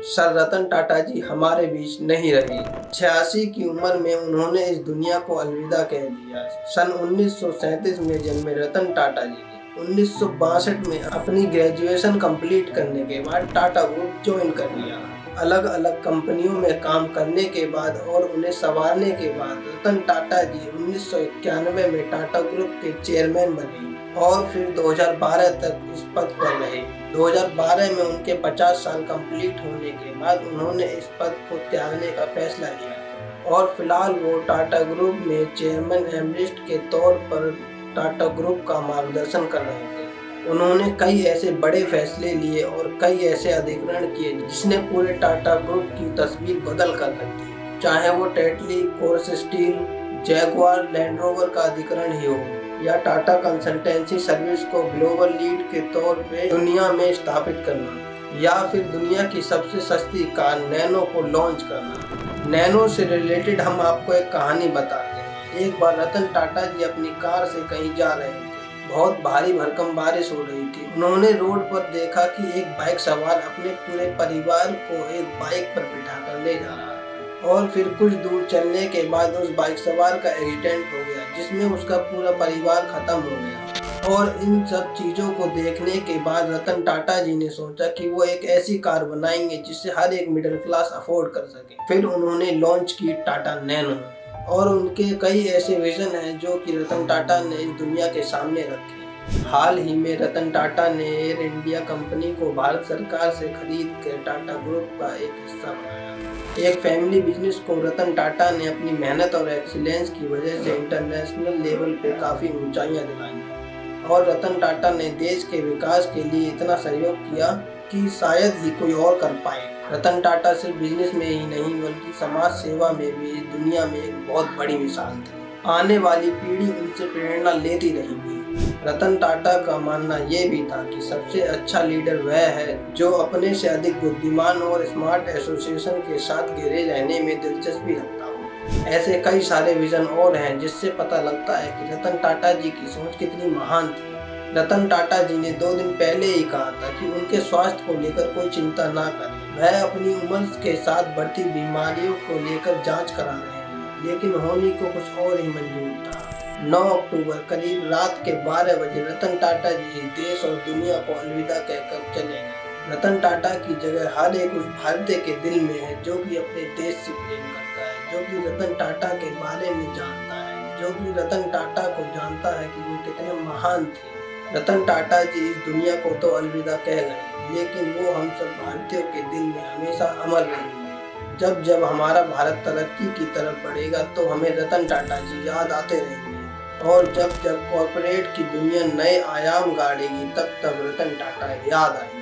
Sir Ratan Tata जी हमारे बीच नहीं रहे। 86 की उम्र में उन्होंने इस दुनिया को अलविदा कह दिया। सन 1937 में जन्मे रतन टाटा जी ने 1962 में अपनी ग्रेजुएशन कंप्लीट करने के बाद टाटा ग्रुप ज्वाइन कर लिया। अलग अलग कंपनियों में काम करने के बाद और उन्हें संवारने के बाद रतन टाटा जी 1991 में टाटा ग्रुप के चेयरमैन बने और फिर 2012 तक इस पद पर रहे। 2012 में उनके 50 साल कंप्लीट होने के बाद उन्होंने इस पद को त्यागने का फैसला लिया और फिलहाल वो टाटा ग्रुप में चेयरमैन एमरिस्ट के तौर पर टाटा ग्रुप का मार्गदर्शन कर रहे थे। उन्होंने कई ऐसे बड़े फैसले लिए और कई ऐसे अधिग्रहण किए जिसने पूरे टाटा ग्रुप की तस्वीर बदल कर रख दी, चाहे वो Tetley, Corus Steel, Jaguar Land Rover का अधिग्रहण ही हो या टाटा कंसल्टेंसी सर्विस को ग्लोबल लीड के तौर पे दुनिया में स्थापित करना या फिर दुनिया की सबसे सस्ती कार नैनो को लॉन्च करना। नैनो से रिलेटेड हम आपको एक कहानी बताते हैं। एक बार रतन टाटा जी अपनी कार से कहीं जा रहे थे। बहुत भारी भरकम बारिश हो रही थी। उन्होंने रोड पर देखा कि एक बाइक सवार अपने पूरे परिवार को एक बाइक पर बिठाकर ले जा रहा था और फिर कुछ दूर चलने के बाद उस बाइक सवार का एक्सीडेंट हो गया जिसमें उसका पूरा परिवार खत्म हो गया। और इन सब चीज़ों को देखने के बाद रतन टाटा जी ने सोचा कि वो एक ऐसी कार बनाएंगे जिससे हर एक मिडिल क्लास अफोर्ड कर सके। फिर उन्होंने लॉन्च की टाटा नैनो और उनके कई ऐसे विजन हैं जो कि रतन टाटा ने इस दुनिया के सामने रखे। हाल ही में रतन टाटा ने एयर इंडिया कंपनी को भारत सरकार से खरीद कर टाटा ग्रुप का एक हिस्सा बनाया। एक फैमिली बिजनेस को रतन टाटा ने अपनी मेहनत और एक्सीलेंस की वजह से इंटरनेशनल लेवल पे काफ़ी ऊंचाइयां दिलाई और रतन टाटा ने देश के विकास के लिए इतना सहयोग किया कि शायद ही कोई और कर पाए। रतन टाटा सिर्फ बिजनेस में ही नहीं बल्कि समाज सेवा में भी इस दुनिया में एक बहुत बड़ी मिसाल थी। आने वाली पीढ़ी उनसे प्रेरणा लेती रहेगी। रतन टाटा का मानना ये भी था कि सबसे अच्छा लीडर वह है जो अपने से अधिक बुद्धिमान और स्मार्ट एसोसिएशन के साथ घिरे रहने में दिलचस्पी रखता हो। ऐसे कई सारे विजन और हैं जिससे पता लगता है कि रतन टाटा जी की सोच कितनी महान थी। रतन टाटा जी ने 2 दिन पहले ही कहा था कि उनके स्वास्थ्य को लेकर कोई चिंता ना करें। वह अपनी उम्र के साथ बढ़ती बीमारियों को लेकर जांच करा रहे हैं, लेकिन होने को कुछ और ही मंजूर था। 9 अक्टूबर करीब रात के 12 बजे रतन टाटा जी देश और दुनिया को अलविदा कहकर चले गए। रतन टाटा की जगह हर एक उस भारतीय के दिल में है जो कि अपने देश से प्रेम करता है, जो कि रतन टाटा के बारे में जानता है, जो कि रतन टाटा को जानता है कि वो कितने महान थे। रतन टाटा जी इस दुनिया को तो अलविदा कह गए, लेकिन वो हम सब भारतीयों के दिल में हमेशा अमर रहेंगे। जब जब हमारा भारत तरक्की की तरफ बढ़ेगा तो हमें रतन टाटा जी याद आते रहेंगे और जब जब कॉर्पोरेट की दुनिया नए आयाम गाड़ेगी तब तब रतन टाटा याद आएंगे।